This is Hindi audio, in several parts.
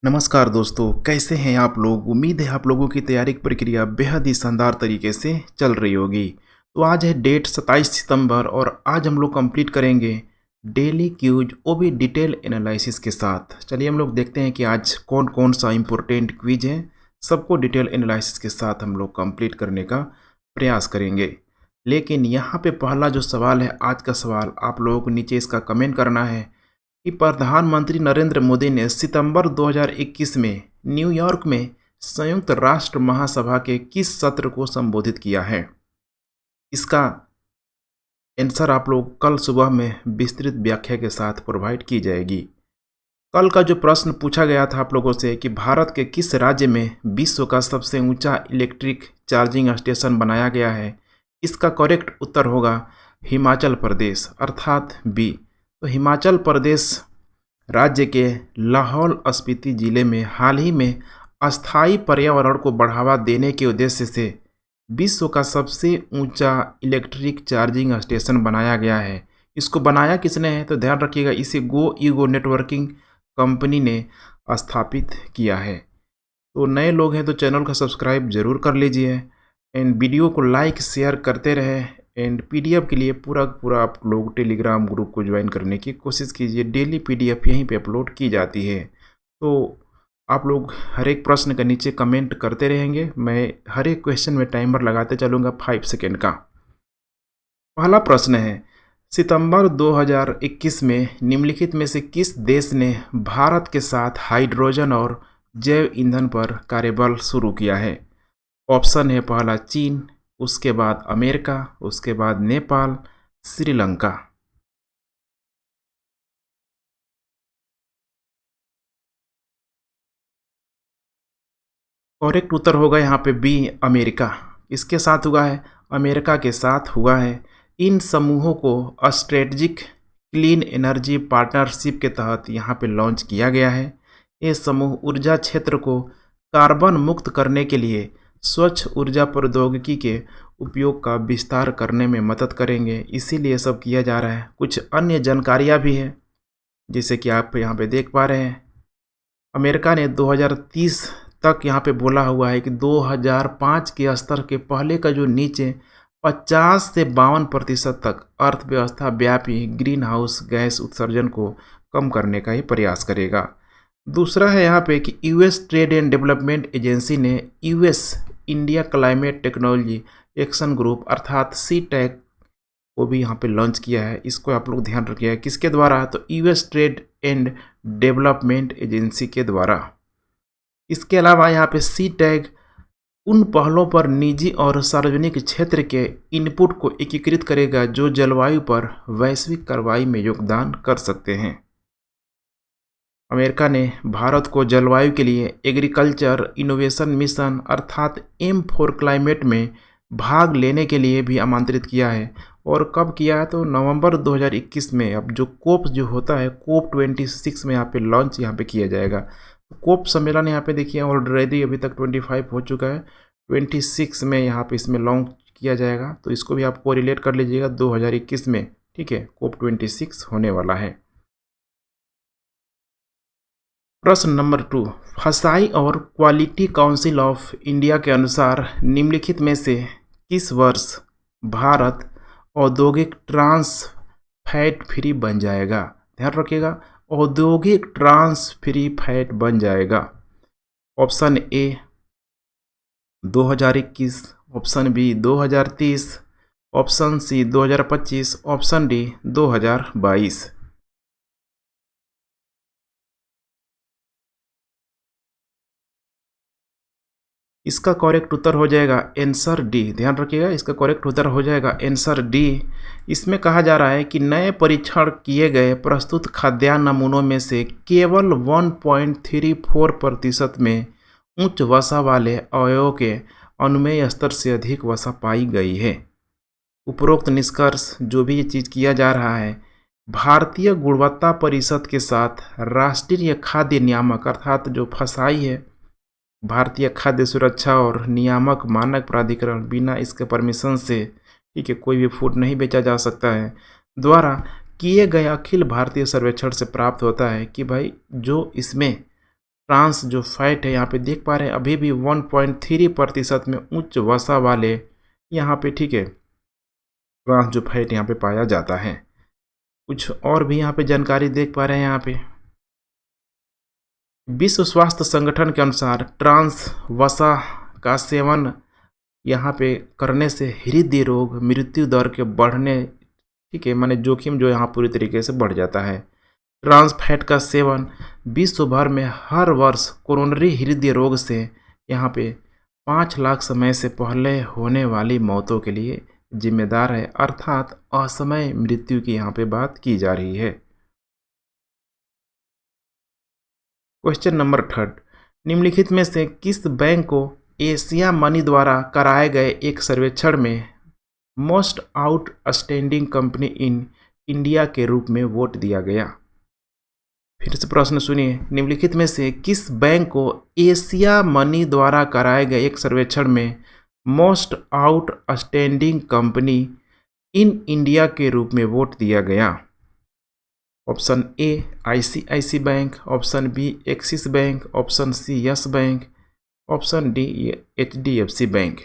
नमस्कार दोस्तों, कैसे हैं आप लोग। उम्मीद है आप लोगों की तैयारी की प्रक्रिया बेहद ही शानदार तरीके से चल रही होगी। तो आज है डेट 27 सितंबर और आज हम लोग कंप्लीट करेंगे डेली क्यूज, वो भी डिटेल एनालिसिस के साथ। चलिए हम लोग देखते हैं कि आज कौन कौन सा इम्पोर्टेंट क्विज है। सबको डिटेल एनालिसिस के साथ हम लोग कंप्लीट करने का प्रयास करेंगे। लेकिन यहाँ पे पहला जो सवाल है, आज का सवाल आप लोगों को नीचे इसका कमेंट करना है कि प्रधानमंत्री नरेंद्र मोदी ने सितंबर 2021 में न्यूयॉर्क में संयुक्त राष्ट्र महासभा के किस सत्र को संबोधित किया है। इसका आंसर आप लोग कल सुबह में विस्तृत व्याख्या के साथ प्रोवाइड की जाएगी। कल का जो प्रश्न पूछा गया था आप लोगों से कि भारत के किस राज्य में विश्व का सबसे ऊंचा इलेक्ट्रिक चार्जिंग स्टेशन बनाया गया है, इसका करेक्ट उत्तर होगा हिमाचल प्रदेश अर्थात बी। तो हिमाचल प्रदेश राज्य के लाहौल स्पीति जिले में हाल ही में अस्थायी पर्यावरण को बढ़ावा देने के उद्देश्य से विश्व का सबसे ऊंचा इलेक्ट्रिक चार्जिंग स्टेशन बनाया गया है। इसको बनाया किसने है तो ध्यान रखिएगा, इसे गो ईगो नेटवर्किंग कंपनी ने स्थापित किया है। तो नए लोग हैं तो चैनल को सब्सक्राइब जरूर कर लीजिए एंड वीडियो को लाइक शेयर करते रहे एंड पीडीएफ के लिए पूरा आप लोग टेलीग्राम ग्रुप को ज्वाइन करने की कोशिश कीजिए। डेली पीडीएफ यहीं पे अपलोड की जाती है। तो आप लोग हर एक प्रश्न के नीचे कमेंट करते रहेंगे। मैं हर एक क्वेश्चन में टाइमर लगाते चलूँगा 5 सेकेंड का। पहला प्रश्न है, सितंबर 2021 में निम्नलिखित में से किस देश ने भारत के साथ हाइड्रोजन और जैव ईंधन पर कार्यबल शुरू किया है। ऑप्शन है पहला चीन, उसके बाद अमेरिका, उसके बाद नेपाल, श्रीलंका। करेक्ट उत्तर होगा यहाँ पे बी अमेरिका। इसके साथ हुआ है, अमेरिका के साथ हुआ है। इन समूहों को स्ट्रेटजिक क्लीन एनर्जी पार्टनरशिप के तहत यहाँ पे लॉन्च किया गया है। ये समूह ऊर्जा क्षेत्र को कार्बन मुक्त करने के लिए स्वच्छ ऊर्जा प्रौद्योगिकी के उपयोग का विस्तार करने में मदद करेंगे, इसीलिए सब किया जा रहा है। कुछ अन्य जानकारियाँ भी हैं जैसे कि आप यहाँ पे देख पा रहे हैं। अमेरिका ने 2030 तक यहाँ पे बोला हुआ है कि 2005 के स्तर के पहले का जो नीचे 50 से 52% तक अर्थव्यवस्था व्यापी ग्रीन हाउस गैस उत्सर्जन को कम करने का ही प्रयास करेगा। दूसरा है यहाँ पे कि US trade and development agency ने US India climate technology action group अर्थात सी टैग को भी यहाँ पे लॉन्च किया है। इसको आप लोग ध्यान रखिएगा, किसके द्वारा तो US trade and development agency के द्वारा। इसके अलावा यहाँ पे सी टैग उन पहलों पर निजी और सार्वजनिक क्षेत्र के इनपुट को एकीकृत करेगा जो जलवायु पर वैश्विक कार्रवाई में योगदान कर सकते हैं। अमेरिका ने भारत को जलवायु के लिए एग्रीकल्चर इनोवेशन मिशन अर्थात M4 क्लाइमेट में भाग लेने के लिए भी आमंत्रित किया है। और कब किया है तो नवंबर 2021 में। अब जो कोप जो होता है कोप 26 में यहाँ पे लॉन्च यहाँ पे किया जाएगा। कोप सम्मेलन यहाँ पे देखिए ऑलरेडी अभी तक 25 हो चुका है, 26 में यहाँ पे इसमें लॉन्च किया जाएगा। तो इसको भी आपको रिलेट कर लीजिएगा 2021 में, ठीक है, कोप 26 होने वाला है। प्रश्न नंबर 2, फसाई और क्वालिटी काउंसिल ऑफ इंडिया के अनुसार निम्नलिखित में से किस वर्ष भारत औद्योगिक ट्रांस फैट फ्री बन जाएगा। ध्यान रखिएगा, औद्योगिक ट्रांस फ्री फैट बन जाएगा। Option A 2021, option B 2030, option C 2025, option D 2022। इसका करेक्ट उत्तर हो जाएगा आंसर डी। ध्यान रखिएगा, इसका करेक्ट उत्तर हो जाएगा आंसर डी। इसमें कहा जा रहा है कि नए परीक्षण किए गए प्रस्तुत खाद्यान्न नमूनों में से केवल 1.34% में उच्च वसा वाले अवयवों के अनुमेय स्तर से अधिक वसा पाई गई है। उपरोक्त निष्कर्ष जो भी ये चीज़ किया जा रहा है, भारतीय गुणवत्ता परिषद के साथ राष्ट्रीय खाद्य नियामक अर्थात जो फसाई है, भारतीय खाद्य सुरक्षा और नियामक मानक प्राधिकरण, बिना इसके परमिशन से, ठीक है, कोई भी फूड नहीं बेचा जा सकता है, द्वारा किए गए अखिल भारतीय सर्वेक्षण से प्राप्त होता है कि भाई जो इसमें ट्रांस जो फैट है यहाँ पे देख पा रहे हैं अभी भी 1.3% में उच्च वसा वाले यहाँ पे, ठीक है, ट्रांस जो फैट यहाँ पे पाया जाता है। कुछ और भी यहाँ पे जानकारी देख पा रहे हैं यहाँ पे। विश्व स्वास्थ्य संगठन के अनुसार ट्रांस वसा का सेवन यहाँ पे करने से हृदय रोग मृत्यु दर के बढ़ने, ठीक है, माने जोखिम जो यहाँ पूरी तरीके से बढ़ जाता है। ट्रांस फैट का सेवन विश्व भर में हर वर्ष कोरोनरी हृदय रोग से यहाँ पे 5 लाख समय से पहले होने वाली मौतों के लिए जिम्मेदार है, अर्थात असमय मृत्यु की यहाँ पे बात की जा रही है। क्वेश्चन नंबर 3, निम्नलिखित में से किस बैंक को एशिया मनी द्वारा कराए गए एक सर्वेक्षण में most outstanding company in India के रूप में वोट दिया गया? फिर से प्रश्न सुनिए, निम्नलिखित में से किस बैंक को एशिया मनी द्वारा कराए गए एक सर्वेक्षण में most outstanding company in India के रूप में वोट दिया गया? Option A ICICI Bank, option B Axis Bank, option C Yes Bank, option D HDFC Bank.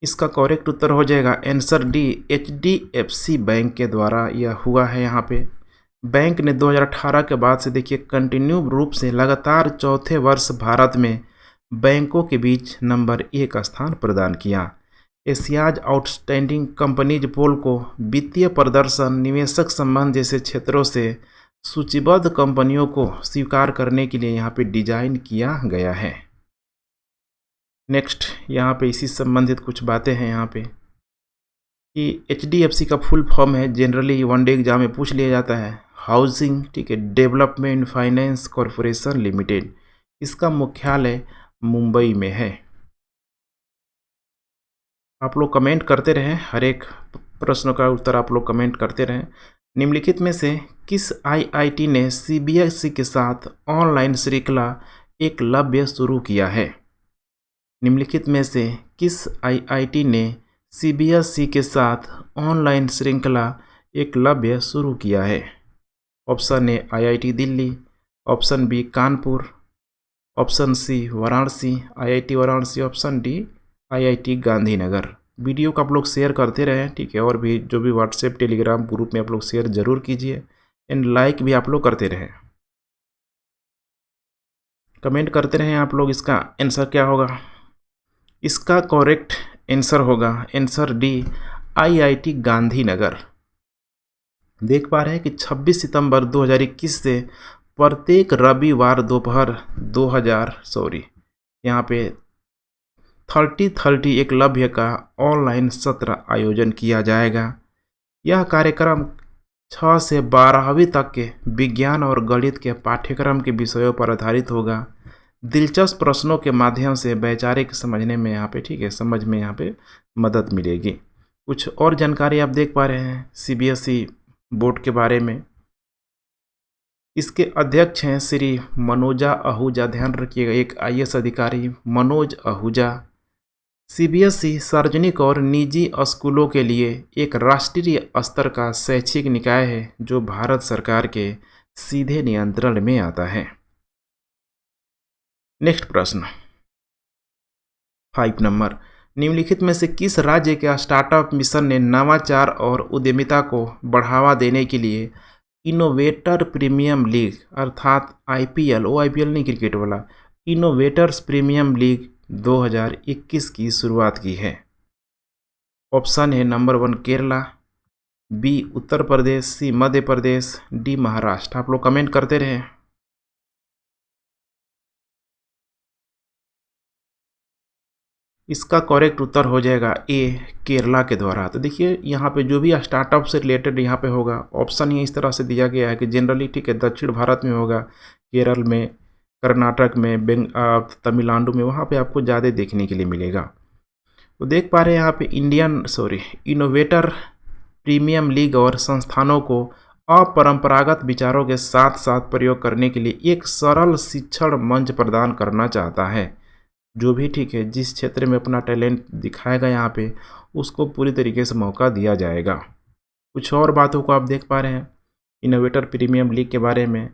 इसका करेक्ट उत्तर हो जाएगा आंसर डी, एचडीएफसी बैंक के द्वारा यह हुआ है। यहाँ पे बैंक ने 2018 के बाद से देखिए कंटिन्यू रूप से लगातार चौथे वर्ष भारत में बैंकों के बीच नंबर 1 स्थान प्रदान किया। एशियाज आउटस्टैंडिंग कंपनीज पोल को वित्तीय प्रदर्शन, निवेशक संबंध जैसे क्षेत्रों से सूचीबद्ध कंपनियों को स्वीकार करने के लिए यहाँ पे डिजाइन किया गया है। नेक्स्ट यहाँ पे इसी संबंधित कुछ बातें हैं यहाँ पे कि एचडीएफसी का फुल फॉर्म है, जनरली वनडे एग्जाम में पूछ लिया जाता है, हाउसिंग, ठीक है, डेवलपमेंट फाइनेंस कॉरपोरेशन लिमिटेड। इसका मुख्यालय मुंबई में है। आप लोग कमेंट करते रहें, हर एक प्रश्न का उत्तर आप लोग कमेंट करते रहें। निम्नलिखित में से किस आईआईटी ने सीबीएसई के साथ ऑनलाइन श्रृंखला एकलव्य शुरू किया है? निम्नलिखित में से किस आईआईटी ने सीबीएसई के साथ ऑनलाइन श्रृंखला एकलव्य शुरू किया है? Option A IIT Delhi, option B Kanpur, option C Varanasi, IIT Varanasi, option D IIT Gandhinagar. Video को आप लोग शेयर करते रहें, ठीक है, और भी जो भी व्हाट्सएप टेलीग्राम ग्रुप में आप लोग शेयर जरूर कीजिए एंड लाइक भी आप लोग करते रहें, कमेंट करते रहें आप लोग। इसका आंसर क्या होगा? इसका करेक्ट आंसर होगा आंसर डी, आईआईटी गांधीनगर। देख पा रहे हैं कि 26 सितंबर 2021 से प्रत्येक रविवार दोपहर यहाँ पे 30-30 एकलव्य का ऑनलाइन सत्र आयोजन किया जाएगा। यह कार्यक्रम 6 से 12वीं तक के विज्ञान और गणित के पाठ्यक्रम के विषयों पर आधारित होगा। दिलचस्प प्रश्नों के माध्यम से वैचारिक समझने में यहाँ पे, ठीक है, समझ में यहाँ पे मदद मिलेगी। कुछ और जानकारी आप देख पा रहे हैं सीबीएसई बोर्ड के बारे में। इसके अध्यक्ष हैं श्री मनोजा आहूजा, ध्यान रखिएगा, एक आईएएस अधिकारी मनोज आहूजा। सीबीएसई सार्वजनिक और निजी स्कूलों के लिए एक राष्ट्रीय स्तर का शैक्षिक निकाय है जो भारत सरकार के सीधे नियंत्रण में आता है। नेक्स्ट प्रश्न 5 नंबर, निम्नलिखित में से किस राज्य के स्टार्टअप मिशन ने नवाचार और उद्यमिता को बढ़ावा देने के लिए इनोवेटर प्रीमियम लीग अर्थात आईपीएल, वो आईपीएल नहीं क्रिकेट वाला, इनोवेटर्स प्रीमियम लीग 2021 की शुरुआत की है? ऑप्शन है नंबर 1 केरला, बी उत्तर प्रदेश, सी मध्य प्रदेश, डी महाराष्ट्र। आप लोग कमेंट करते रहें। इसका करेक्ट उत्तर हो जाएगा ए, केरला के द्वारा। तो देखिए यहाँ पे जो भी स्टार्टअप से रिलेटेड यहाँ पे होगा, ऑप्शन ही इस तरह से दिया गया है कि जनरली, ठीक है, दक्षिण भारत में होगा, केरल में, कर्नाटक में, तमिलनाडु में, वहाँ पे आपको ज़्यादा देखने के लिए मिलेगा। तो देख पा रहे हैं यहाँ पे इनोवेटर प्रीमियम लीग और संस्थानों को अपरंपरागत विचारों के साथ साथ प्रयोग करने के लिए एक सरल शिक्षण मंच प्रदान करना चाहता है। जो भी, ठीक है, जिस क्षेत्र में अपना टैलेंट दिखाएगा यहाँ पे उसको पूरी तरीके से मौका दिया जाएगा। कुछ और बातों को आप देख पा रहे हैं इनोवेटर प्रीमियम लीग के बारे में।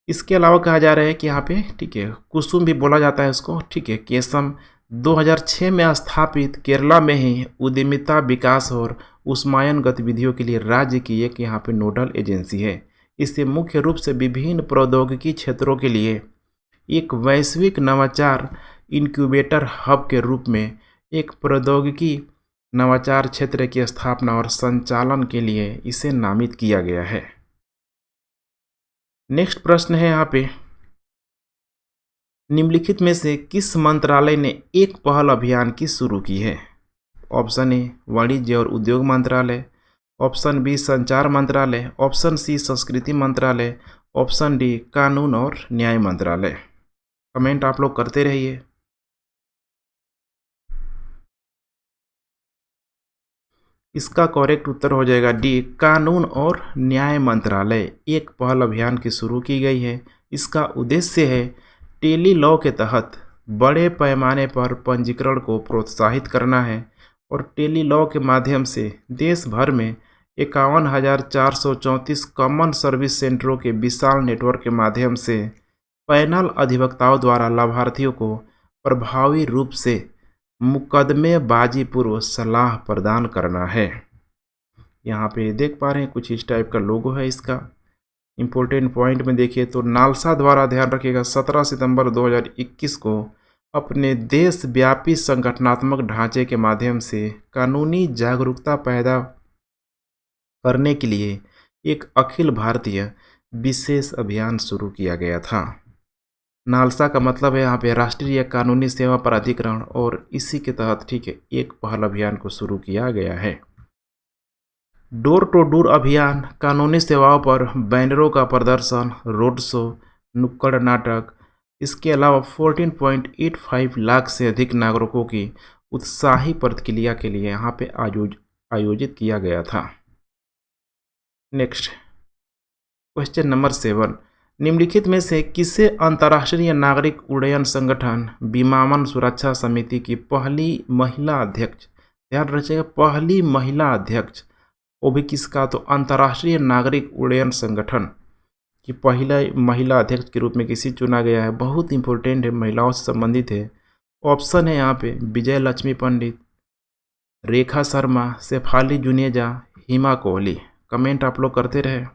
इसके अलावा कहा जा रहा है कि यहाँ पे ठीक है कुसुम भी बोला जाता है इसको, ठीक है। केसम 2006 में स्थापित केरला में ही उद्यमिता विकास और उष्मायन गतिविधियों के लिए राज्य की एक यहाँ पे नोडल एजेंसी है। इससे मुख्य रूप से विभिन्न प्रौद्योगिकी क्षेत्रों के लिए एक वैश्विक नवाचार इनक्यूबेटर हब के रूप में एक प्रौद्योगिकी नवाचार क्षेत्र की स्थापना और संचालन के लिए इसे नामित किया गया है। नेक्स्ट प्रश्न है यहाँ पे, निम्नलिखित में से किस मंत्रालय ने एक पहल अभियान की शुरू की है? ऑप्शन ए वाणिज्य और उद्योग मंत्रालय, ऑप्शन बी संचार मंत्रालय, ऑप्शन सी संस्कृति मंत्रालय, ऑप्शन डी कानून और न्याय मंत्रालय। कमेंट आप लोग करते रहिए। इसका करेक्ट उत्तर हो जाएगा डी कानून और न्याय मंत्रालय। एक पहल अभियान की शुरू की गई है। इसका उद्देश्य है टेली लॉ के तहत बड़े पैमाने पर पंजीकरण को प्रोत्साहित करना है और टेली लॉ के माध्यम से देश भर में 51,434 कॉमन सर्विस सेंटरों के विशाल नेटवर्क के माध्यम से पैनल अधिवक्ताओं द्वारा लाभार्थियों को प्रभावी रूप से मुकदमेबाजी पूर्व सलाह प्रदान करना है। यहाँ पे देख पा रहे हैं कुछ इस टाइप का लोगो है इसका। इम्पोर्टेंट पॉइंट में देखिए तो नालसा द्वारा ध्यान रखिएगा 17 सितंबर 2021 को अपने देशव्यापी संगठनात्मक ढांचे के माध्यम से कानूनी जागरूकता पैदा करने के लिए एक अखिल भारतीय विशेष अभियान शुरू किया गया था। नालसा का मतलब है यहाँ पे राष्ट्रीय कानूनी सेवा प्राधिकरण और इसी के तहत ठीक है एक पहल अभियान को शुरू किया गया है। डोर टू डोर अभियान कानूनी सेवाओं पर बैनरों का प्रदर्शन, रोड शो, नुक्कड़ नाटक, इसके अलावा 14.85 लाख से अधिक नागरिकों की उत्साही प्रतिक्रिया के लिए यहाँ पे आयोजित किया गया था। नेक्स्ट क्वेश्चन नंबर 7, निम्नलिखित में से किसे अंतर्राष्ट्रीय नागरिक उड्डयन संगठन विमानन सुरक्षा समिति की पहली महिला अध्यक्ष, ध्यान रखिएगा पहली महिला अध्यक्ष, वो भी किसका तो अंतर्राष्ट्रीय नागरिक उड्डयन संगठन की पहला महिला अध्यक्ष के रूप में किसी चुना गया है। बहुत इंपॉर्टेंट है, महिलाओं से संबंधित है। ऑप्शन है यहाँ पे विजय लक्ष्मी पंडित, रेखा शर्मा, शेफाली जुनेजा, हिमा कोहली। कमेंट आप लोग करते रहे।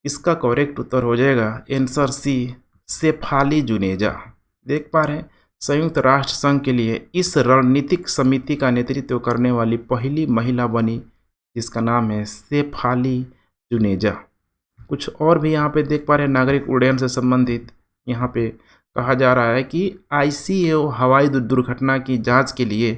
इसका करेक्ट उत्तर हो जाएगा आंसर सी शेफाली जुनेजा। देख पा रहे हैं संयुक्त राष्ट्र संघ के लिए इस रणनीतिक समिति का नेतृत्व करने वाली पहली महिला बनी, जिसका नाम है शेफाली जुनेजा। कुछ और भी यहाँ पे देख पा रहे हैं नागरिक उड्डयन से संबंधित। यहाँ पे कहा जा रहा है कि ICAO हवाई दुर्घटना की जांच के लिए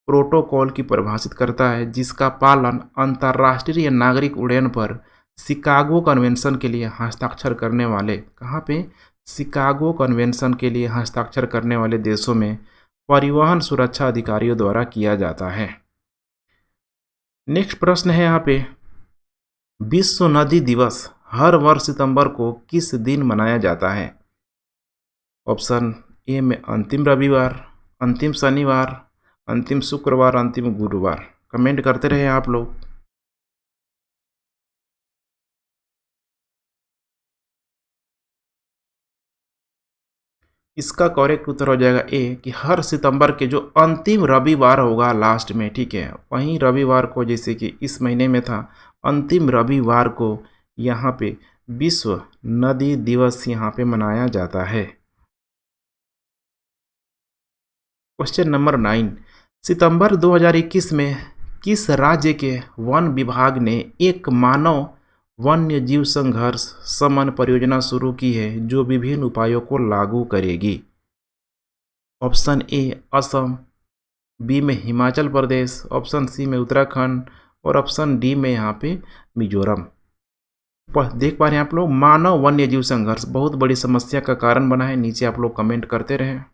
प्रोटोकॉल की परिभाषित करता है, जिसका पालन अंतर्राष्ट्रीय नागरिक उड्डयन पर शिकागो कन्वेंशन के लिए हस्ताक्षर करने वाले, कहाँ पे शिकागो कन्वेंशन के लिए हस्ताक्षर करने वाले देशों में परिवहन सुरक्षा अधिकारियों द्वारा किया जाता है। नेक्स्ट प्रश्न है यहाँ पे, विश्व नदी दिवस हर वर्ष सितंबर को किस दिन मनाया जाता है? ऑप्शन ए में अंतिम रविवार, अंतिम शनिवार, अंतिम शुक्रवार, अंतिम गुरुवार। कमेंट करते रहे आप लोग। इसका करेक्ट उत्तर हो जाएगा ए कि हर सितंबर के जो अंतिम रविवार होगा लास्ट में, ठीक है, वहीं रविवार को, जैसे कि इस महीने में था अंतिम रविवार को, यहाँ पे विश्व नदी दिवस यहाँ पे मनाया जाता है। क्वेश्चन नंबर 9, सितंबर 2021 में किस राज्य के वन विभाग ने एक मानव वन्य जीव संघर्ष शमन परियोजना शुरू की है जो विभिन्न उपायों को लागू करेगी? ऑप्शन ए असम, बी में हिमाचल प्रदेश, ऑप्शन सी में उत्तराखंड और ऑप्शन डी में यहाँ पे मिजोरम। देख पा रहे हैं आप लोग, मानव वन्य जीव संघर्ष बहुत बड़ी समस्या का कारण बना है। नीचे आप लोग कमेंट करते रहें।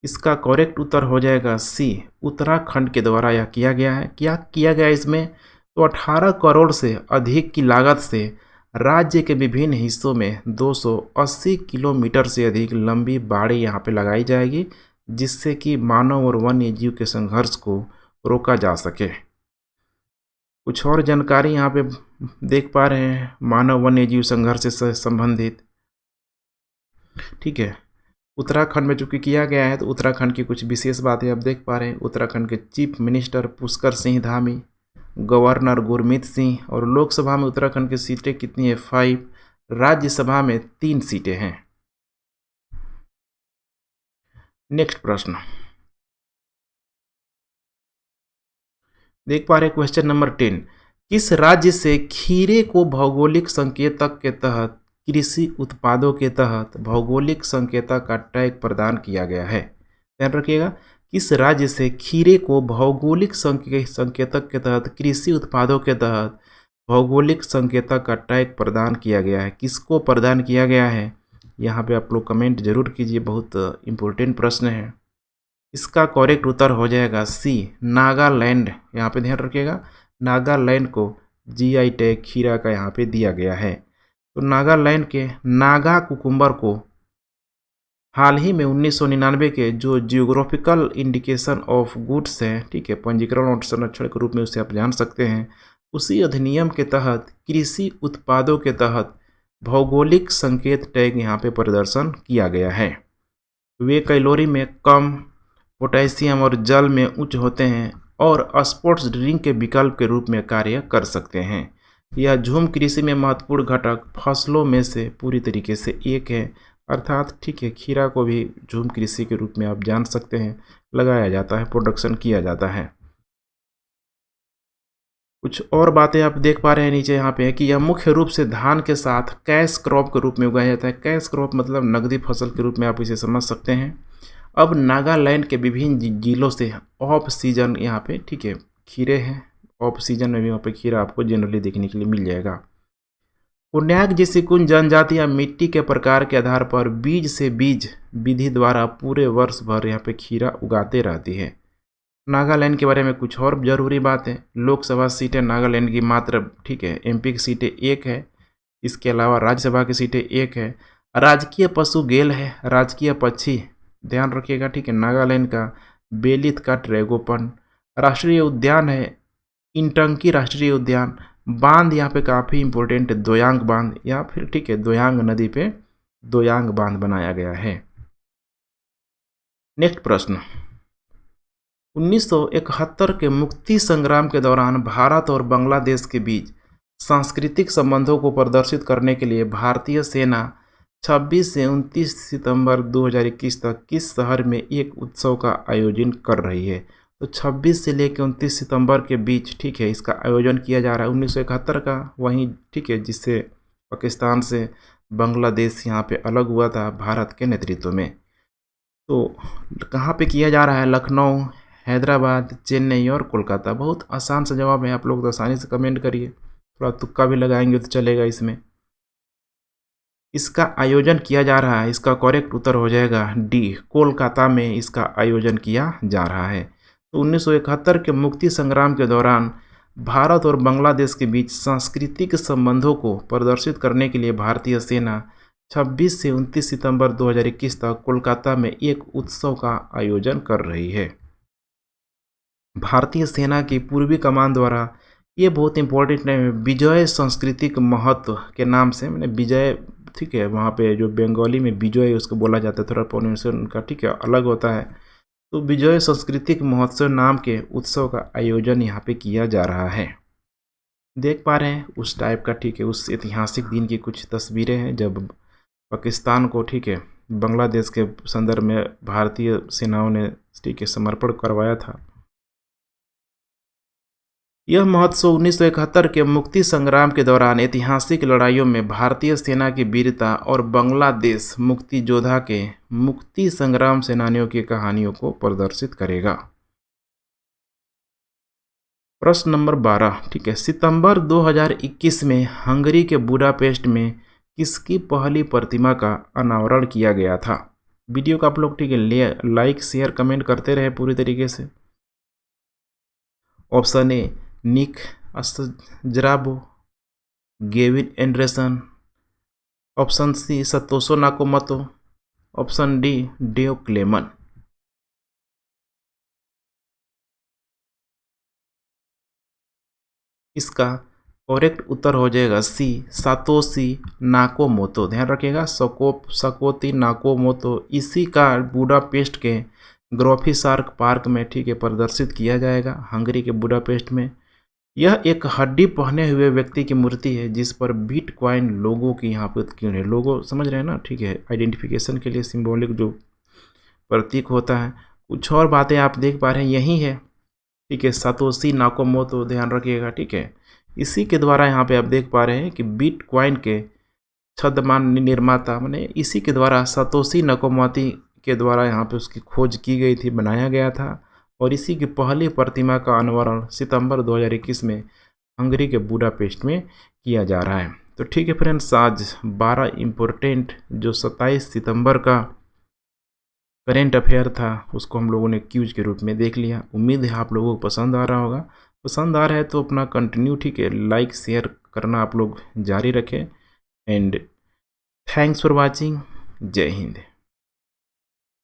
इसका करेक्ट उत्तर हो जाएगा सी, उत्तराखंड के द्वारा यह किया गया है। क्या किया गया इसमें तो 18 करोड़ से अधिक की लागत से राज्य के विभिन्न हिस्सों में 280 किलोमीटर से अधिक लंबी बाड़ी यहाँ पे लगाई जाएगी, जिससे कि मानव और वन्य जीव के संघर्ष को रोका जा सके। कुछ और जानकारी यहाँ पे देख पा रहे हैं मानव वन्य जीव संघर्ष से संबंधित। ठीक है, उत्तराखंड में चूंकि किया गया है तो उत्तराखंड की कुछ विशेष बातें आप देख पा रहे हैं। उत्तराखंड के chief minister Pushkar Singh Dhami, governor Gurmeet Singh, और लोकसभा में उत्तराखंड की सीटें कितनी है? 5। राज्यसभा में 3 सीटें हैं। नेक्स्ट प्रश्न देख पा रहे क्वेश्चन नंबर 10। किस राज्य से खीरे को भौगोलिक संकेतक के तहत कृषि उत्पादों के तहत भौगोलिक संकेतक का टैग प्रदान किया गया है? ध्यान रखिएगा, किस राज्य से खीरे को भौगोलिक संकेतक के तहत कृषि उत्पादों के तहत भौगोलिक संकेतक का टैग प्रदान किया गया है? किसको प्रदान किया गया है? यहाँ पे आप लोग कमेंट जरूर कीजिए, बहुत इंपॉर्टेंट प्रश्न है। इसका करेक्ट उत्तर हो जाएगा सी, नागालैंड। यहाँ पे ध्यान रखिएगा, नागालैंड को जीआई टैग खीरा का यहाँ पे दिया गया है। तो नागालैंड के नागा कुकुम्बर को हाल ही में 1999 के जो जियोग्राफिकल इंडिकेशन ऑफ गुड्स हैं, ठीक है, पंजीकरण और संरक्षण के रूप में उसे आप जान सकते हैं, उसी अधिनियम के तहत कृषि उत्पादों के तहत भौगोलिक संकेत टैग यहाँ पे प्रदर्शन किया गया है। वे कैलोरी में कम, पोटेशियम और जल में उच्च होते हैं और स्पोर्ट्स ड्रिंक के विकल्प के रूप में कार्य कर सकते हैं। यह झूम कृषि में महत्वपूर्ण घटक फसलों में से पूरी तरीके से एक है, अर्थात ठीक है, खीरा को भी झूम कृषि के रूप में आप जान सकते हैं, लगाया जाता है, प्रोडक्शन किया जाता है। कुछ और बातें आप देख पा रहे हैं नीचे यहाँ पे है कि यह मुख्य रूप से धान के साथ कैश क्रॉप के रूप में उगाया जाता है। कैश क्रॉप मतलब नकदी फसल के रूप में आप इसे समझ सकते हैं। अब नागालैंड के विभिन्न जिलों से ऑफ सीजन यहाँ पे, ठीक है, खीरे हैं। ऑफ सीजन में भी वहाँ पे खीरा आपको जनरली देखने के लिए मिल जाएगा। कोन्याक जैसी कुछ जनजातियाँ मिट्टी के प्रकार के आधार पर बीज से बीज विधि द्वारा पूरे वर्ष भर यहाँ पे खीरा उगाते रहती है। नागालैंड के बारे में कुछ और जरूरी बात है, लोकसभा सीटें नागालैंड की मात्र, ठीक है, एमपी की सीटें 1 है। इसके अलावा राज्यसभा की सीटें 1 है। राजकीय पशु गेल है, राजकीय पक्षी ध्यान रखिएगा, ठीक है, नागालैंड का बेलित का ट्रैगोपन। राष्ट्रीय उद्यान है इंटंकी राष्ट्रीय उद्यान। बांध यहाँ पे काफ़ी इंपॉर्टेंट है, दोयांग बांध, या फिर ठीक है, दोयांग नदी पे दोयांग बांध बनाया गया है। नेक्स्ट प्रश्न, 1971 के मुक्ति संग्राम के दौरान भारत और बांग्लादेश के बीच सांस्कृतिक संबंधों को प्रदर्शित करने के लिए भारतीय सेना 26 से 29 सितंबर 2021 तक किस शहर में एक उत्सव का आयोजन कर रही है? तो 26 से लेकर 29 सितंबर के बीच, ठीक है, इसका आयोजन किया जा रहा है 1971 का, वहीं ठीक है, जिससे पाकिस्तान से बांग्लादेश यहाँ पे अलग हुआ था भारत के नेतृत्व में। तो कहाँ पे किया जा रहा है? लखनऊ, हैदराबाद, चेन्नई और कोलकाता। बहुत आसान सा जवाब है, आप लोग तो आसानी से कमेंट करिए, थोड़ा तुक्का भी लगाएंगे तो चलेगा इसमें। इसका आयोजन किया जा रहा है, इसका करेक्ट उत्तर हो जाएगा डी, कोलकाता में इसका आयोजन किया जा रहा है। तो 1971 के मुक्ति संग्राम के दौरान भारत और बांग्लादेश के बीच सांस्कृतिक संबंधों को प्रदर्शित करने के लिए भारतीय सेना 26 से 29 सितंबर 2021 तक कोलकाता में एक उत्सव का आयोजन कर रही है। भारतीय सेना की पूर्वी कमान द्वारा, ये बहुत इंपॉर्टेंट है, विजय सांस्कृतिक महत्व के नाम से, मैंने विजय, ठीक है, वहाँ पे जो बंगाली में विजय उसको बोला जाता है, थोड़ा प्रोनाउंसिएशन का, ठीक है, अलग होता है। तो विजय सांस्कृतिक महोत्सव नाम के उत्सव का आयोजन यहाँ पे किया जा रहा है। देख पा रहे हैं उस टाइप का, ठीक है, उस ऐतिहासिक दिन की कुछ तस्वीरें हैं जब पाकिस्तान को, ठीक है, बांग्लादेश के संदर्भ में भारतीय सेनाओं ने, ठीक है, समर्पण करवाया था। यह महोत्सव 1971 के मुक्ति संग्राम के दौरान ऐतिहासिक लड़ाइयों में भारतीय सेना की वीरता और बांग्लादेश मुक्ति योद्धा के मुक्ति संग्राम सेनानियों की कहानियों को प्रदर्शित करेगा। प्रश्न नंबर 12, ठीक है, सितंबर 2021 में हंगरी के बुडापेस्ट में किसकी पहली प्रतिमा का अनावरण किया गया था? वीडियो का आप लोग, ठीक है, लाइक शेयर कमेंट करते रहे पूरी तरीके से। Option A Nick Szabo, Gavin Andresen, option C Satoshi Nakamoto, option D Dave Kleiman. इसका करेक्ट उत्तर हो जाएगा सी सातोशी नाकामोतो। ध्यान रखिएगा सकोती नाकामोतो। इसी का बुडापेस्ट के ग्रोफी सार्क पार्क में ठीक है प्रदर्शित किया जाएगा, हंगरी के बुडापेस्ट में। यह एक हड्डी पहने हुए व्यक्ति की मूर्ति है जिस पर बिटकॉइन लोगों की यहाँ पे उत्कीर्ण है। लोगो समझ रहे हैं ना, ठीक है, आइडेंटिफिकेशन के लिए सिंबॉलिक जो प्रतीक होता है। कुछ और बातें आप देख पा रहे हैं यही है, ठीक है, सातोशी नाकामोतो। ध्यान रखिएगा, ठीक है। इसी के द्वारा यहाँ पे आप देख पा रहे हैं कि बिटकॉइन के छद्मान निर्माता माने इसी के द्वारा सातोशी नाकामोतो के द्वारा यहाँ पे उसकी खोज की गई थी, बनाया गया था। और इसी की पहली प्रतिमा का अनावरण सितंबर 2021 में हंगरी के बुडापेस्ट में किया जा रहा है। तो ठीक है फ्रेंड्स, आज 12 इम्पोर्टेंट जो 27 सितंबर का करेंट अफेयर था उसको हम लोगों ने क्यूज के रूप में देख लिया। उम्मीद है आप लोगों को पसंद आ रहा होगा। पसंद आ रहा है तो अपना कंटिन्यू, ठीक है, लाइक शेयर करना आप लोग जारी रखें। And thanks for watching. जय हिंद।